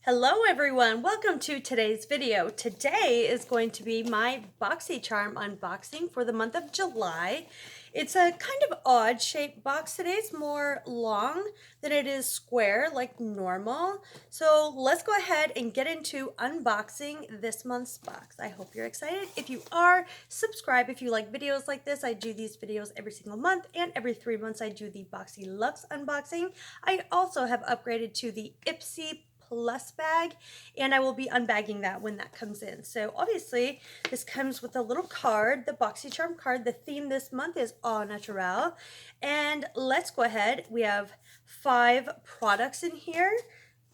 Hello everyone, welcome to today's video. Today is going to be my Boxycharm unboxing for the month of July. It's a kind of odd shaped box. Today's more long than it is square like normal. So let's go ahead and get into unboxing this month's box. I hope you're excited. If you are, subscribe if you like videos like this. I do these videos every single month, and every 3 months I do the Boxy Luxe unboxing. I also have upgraded to the Ipsy Plus bag, and I will be unbagging that when that comes in. So obviously this comes with a little card, the Boxycharm card. The theme this month is Au Naturel, and let's go ahead. We have 5 products in here.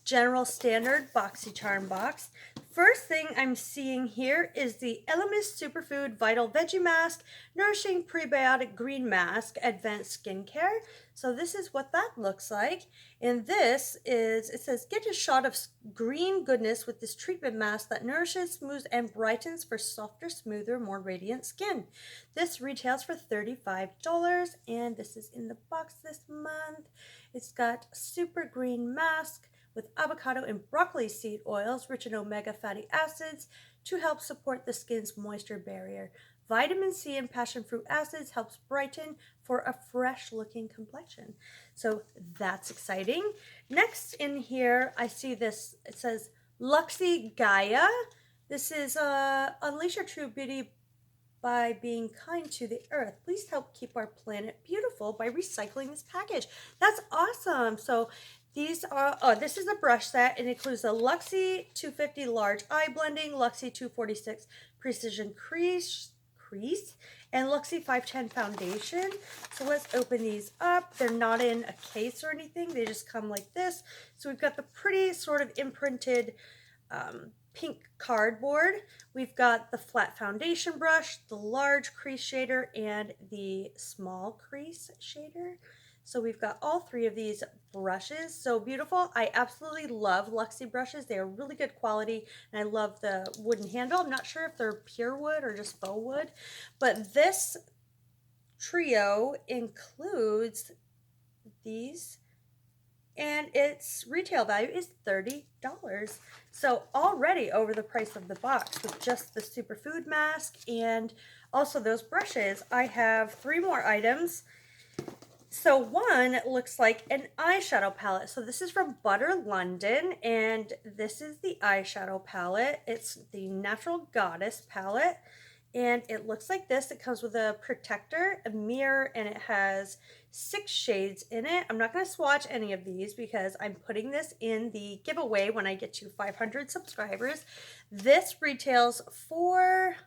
General standard Boxycharm box. First thing I'm seeing here is the Ellimist Superfood Vital Veggie Mask Nourishing Prebiotic Green Mask Advanced Skincare. So this is what that looks like. And this is, it says, get a shot of green goodness with this treatment mask that nourishes, smooths, and brightens for softer, smoother, more radiant skin. This retails for $35, and this is in the box this month. It's got super green mask with avocado and broccoli seed oils rich in omega fatty acids to help support the skin's moisture barrier. Vitamin C and passion fruit acids helps brighten for a fresh looking complexion. So that's exciting. Next in here, I see this, it says Luxie Gaia. This is Unleash Your True Beauty by being kind to the earth. Please help keep our planet beautiful by recycling this package. That's awesome. So these are, this is a brush set. It includes the Luxe E250 large eye blending, Luxe E246 precision crease, and Luxe E510 foundation. So let's open these up. They're not in a case or anything. They just come like this. So we've got the pretty sort of imprinted pink cardboard. We've got the flat foundation brush, the large crease shader, and the small crease shader. So we've got all 3 of these brushes. So beautiful. I absolutely love Luxy brushes. They are really good quality, and I love the wooden handle. I'm not sure if they're pure wood or just faux wood, but this trio includes these, and its retail value is $30. So already over the price of the box with just the superfood mask and also those brushes. I have 3 more items. So one looks like an eyeshadow palette. So this is from Butter London, and this is the eyeshadow palette. It's the Natural Goddess palette, and it looks like this. It comes with a protector, a mirror, and it has 6 shades in it. I'm not going to swatch any of these because I'm putting this in the giveaway when I get to 500 subscribers. This retails for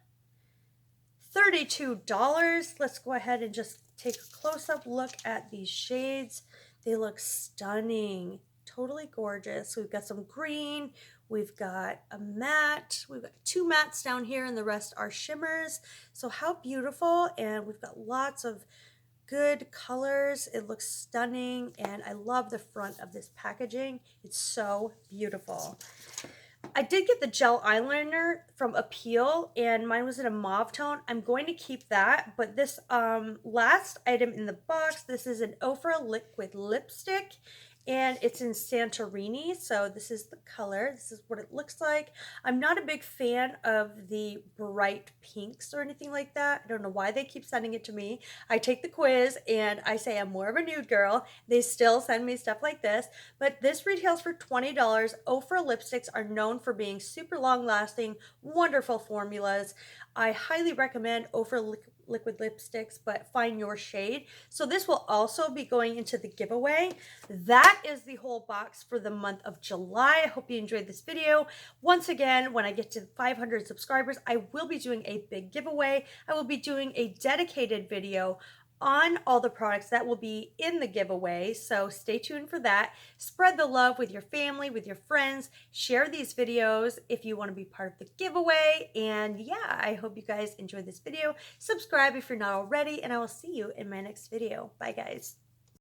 $32. Let's go ahead and just take a close-up look at these shades. They look stunning, totally gorgeous. We've got some green, we've got a matte, we've got 2 mattes down here, and the rest are shimmers. So how beautiful, and we've got lots of good colors. It looks stunning, and I love the front of this packaging. It's so beautiful. I did get the gel eyeliner from Appeal, and mine was in a mauve tone. I'm going to keep that, but this last item in the box, this is an Ofra liquid lipstick, and it's in Santorini. So this is the color. This is what it looks like. I'm not a big fan of the bright pinks or anything like that. I don't know why they keep sending it to me. I take the quiz and I say I'm more of a nude girl. They still send me stuff like this, but this retails for $20. Ofra lipsticks are known for being super long lasting, wonderful formulas. I highly recommend Ofra liquid lipsticks, but find your shade. So this will also be going into the giveaway. That is the whole box for the month of July. I hope you enjoyed this video. Once again, when I get to 500 subscribers, I will be doing a big giveaway. I will be doing a dedicated video on all the products that will be in the giveaway, so stay tuned for that. Spread the love with your family, with your friends. Share these videos if you want to be part of the giveaway. And yeah, I hope you guys enjoyed this video. Subscribe if you're not already, and I will see you in my next video. Bye, guys.